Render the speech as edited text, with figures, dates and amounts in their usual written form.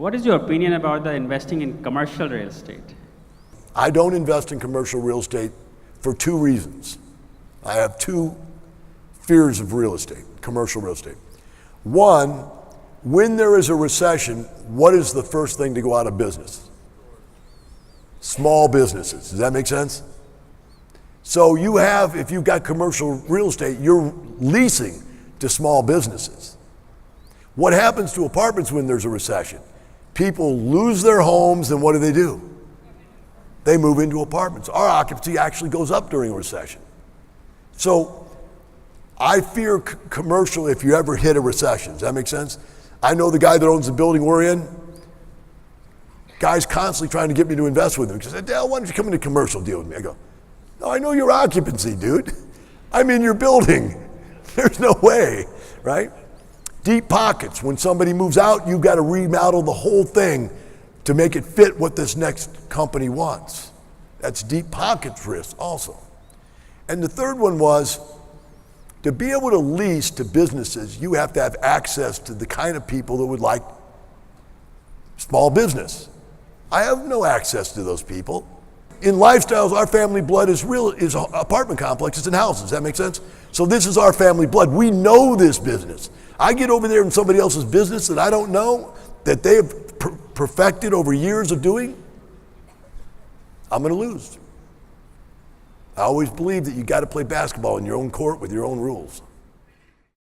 What is your opinion about the investing in commercial real estate? I don't invest in commercial real estate for two reasons. I have two fears of real estate, commercial real estate. One, when there is a recession, what is the first thing to go out of business? Small businesses. Does that make sense? So if you've got commercial real estate, you're leasing to small businesses. What happens to apartments when there's a recession? People lose their homes, and what do? They move into apartments. Our occupancy actually goes up during a recession. So I fear commercial if you ever hit a recession. Does that make sense? I know the guy that owns the building we're in. Guy's constantly trying to get me to invest with him. He said, Dale, why don't you come into a commercial deal with me? I go, no, I know your occupancy, dude. I'm in your building. There's no way, right? Deep pockets. When somebody moves out, you've got to remodel the whole thing to make it fit what this next company wants. That's deep pockets risk also. And the third one was, to be able to lease to businesses, you have to have access to the kind of people that would like small business. I have no access to those people. In lifestyles, our family blood is apartment complexes and houses. Does that make sense? So this is our family blood. We know this business. I get over there in somebody else's business that I don't know, that they have perfected over years of doing, I'm going to lose. I always believe that you got to play basketball in your own court with your own rules.